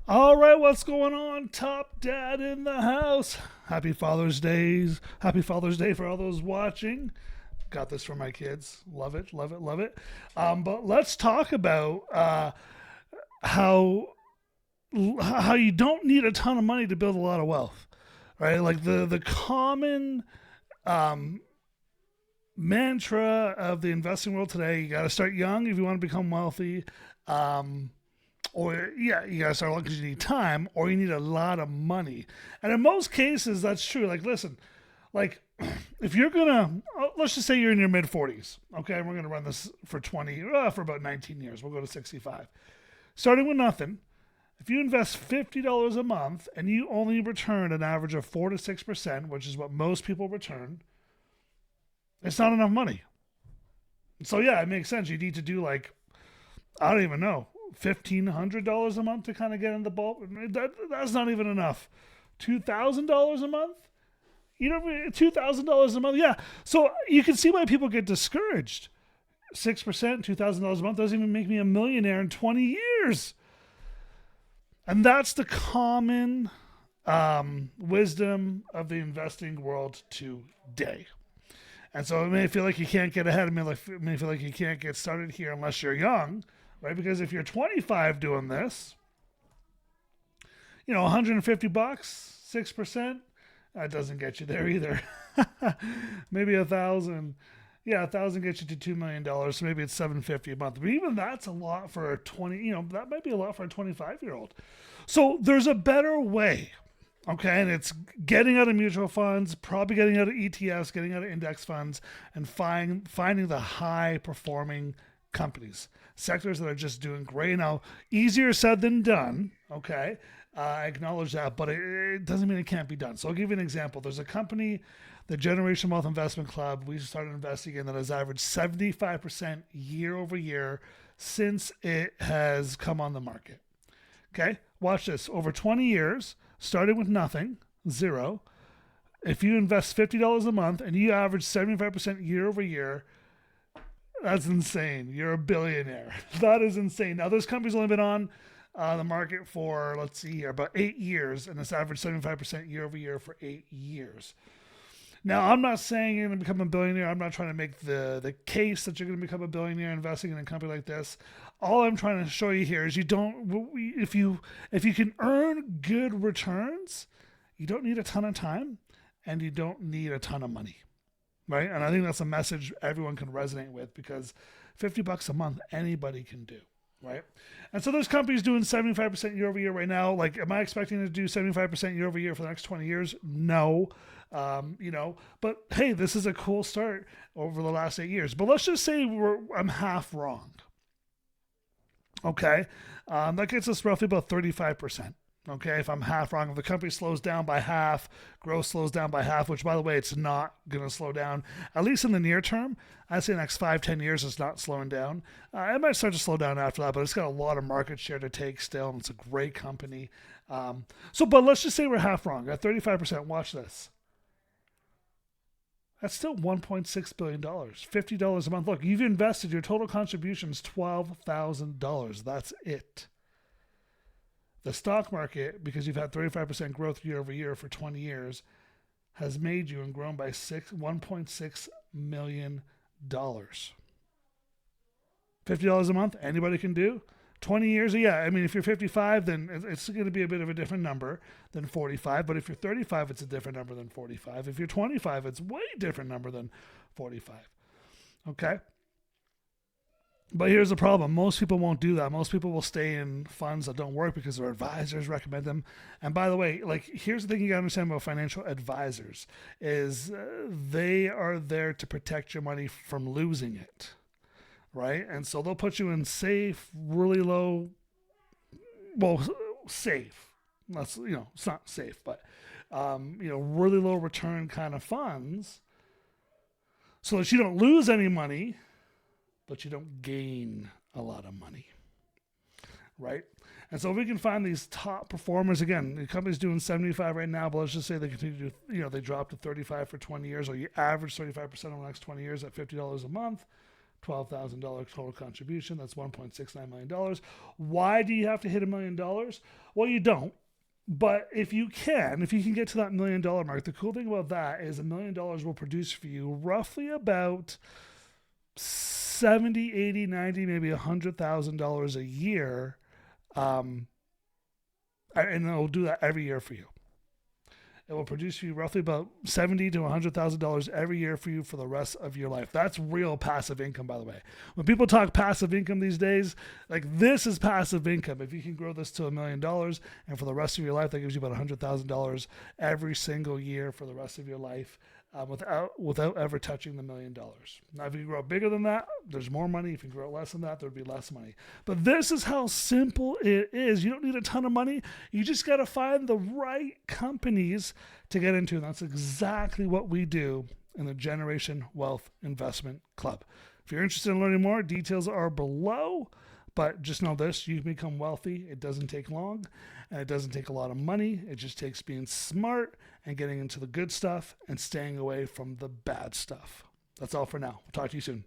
All right, what's going on? Top Dad in the house. Happy Father's Day. Happy Father's Day for all those watching. Got this for my kids. Love it, love it, love it. But let's talk about how how you don't need a ton of money to build a lot of wealth, right? Like the common um, mantra of the investing world today: you got to start young if you want to become wealthy. Um, or yeah, you gotta start looking because you need time, or you need a lot of money. And in most cases, that's true. Like, listen, like if you're gonna, let's just say you're in your mid 40s, okay, and we're gonna run this for 20, for about 19 years. We'll go to 65. Starting with nothing, if you invest $50 a month and you only return an average of 4 to 6%, which is what most people return, it's not enough money. So yeah, it makes sense. You need to do like, I don't even know, $1,500 a month to kind of get in the bulk. That's not even enough. $2,000 a month? You know, $2,000 a month. Yeah. So you can see why people get discouraged. 6%, $2,000 a month doesn't even make me a millionaire in 20 years. And that's the common wisdom of the investing world today. And so it may feel like you can't get ahead. It may feel like you can't get started here unless you're young, right? Because if you're 25 doing this, 150 bucks, 6%, that doesn't get you there either. Maybe 1,000. Yeah, 1,000 gets you to $2 million. So maybe it's 750 a month. But even that's a lot for a 20. That might be a lot for a 25-year-old. So there's a better way. Okay, and it's getting out of mutual funds, probably getting out of ETFs, getting out of index funds, and finding the high performing companies, sectors that are just doing great. Now, easier said than done. Okay, I acknowledge that, but it doesn't mean it can't be done. So I'll give you an example. There's a company, the Generation Wealth Investment Club, we started investing in, that has averaged 75% year over year since it has come on the market. Okay, watch this. Over 20 years, starting with nothing, zero. If you invest $50 a month and you average 75% year over year, that's insane. You're a billionaire. That is insane. Now, those companies only been on the market for, let's see here, about 8 years, and it's averaged 75% year over year for 8 years. Now, I'm not saying you're going to become a billionaire. I'm not trying to make the case that you're going to become a billionaire investing in a company like this. All I'm trying to show you here is if you can earn good returns, you don't need a ton of time and you don't need a ton of money, right? And I think that's a message everyone can resonate with, because 50 bucks a month anybody can do. Right. And so there's companies doing 75% year over year right now. Like, am I expecting to do 75% year over year for the next 20 years? No. But hey, this is a cool start over the last 8 years. But let's just say I'm half wrong. Okay. That gets us roughly about 35%. Okay, if I'm half wrong, if the company slows down by half, growth slows down by half, which, by the way, it's not going to slow down, at least in the near term. I'd say the next 5, 10 years it's not slowing down. It might start to slow down after that, but it's got a lot of market share to take still, and it's a great company. But let's just say we're half wrong. At 35%, watch this. That's still $1.6 billion, $50 a month. Look, you've invested, your total contribution is $12,000. That's it. The stock market, because you've had 35% growth year over year for 20 years, has made you and grown by $1.6 million. $50 a month, anybody can do. 20 years, yeah. I mean, if you're 55, then it's going to be a bit of a different number than 45. But if you're 35, it's a different number than 45. If you're 25, it's way different number than 45. Okay? But here's the problem. Most people won't do that. Most people will stay in funds that don't work because their advisors recommend them. And by the way, like, here's the thing you got to understand about financial advisors is they are there to protect your money from losing it, right? And so they'll put you in safe, really low, well, safe. That's, it's not safe, but, really low return kind of funds so that you don't lose any money, but you don't gain a lot of money, right? And so if we can find these top performers, again, the company's doing 75 right now, but let's just say they continue to, they drop to 35 for 20 years, or you average 35% over the next 20 years at $50 a month, $12,000 total contribution. That's $1.69 million. Why do you have to hit $1 million? Well, you don't. But if you can get to that $1 million mark, the cool thing about that is $1 million will produce for you roughly about 70, 80, 90, maybe $100,000 a year. And it'll do that every year for you. It will produce for you roughly about $70,000 to $100,000 every year for you for the rest of your life. That's real passive income, by the way. When people talk passive income these days, like this is passive income. If you can grow this to $1 million and for the rest of your life, that gives you about $100,000 every single year for the rest of your life. Without ever touching the $1 million. Now, if you grow bigger than that, there's more money. If you grow less than that, there'd be less money. But this is how simple it is. You don't need a ton of money. You just got to find the right companies to get into. And that's exactly what we do in the Generation Wealth Investment Club. If you're interested in learning more, details are below. But just know this, you can become wealthy. It doesn't take long, and it doesn't take a lot of money. It just takes being smart and getting into the good stuff and staying away from the bad stuff. That's all for now. We'll talk to you soon.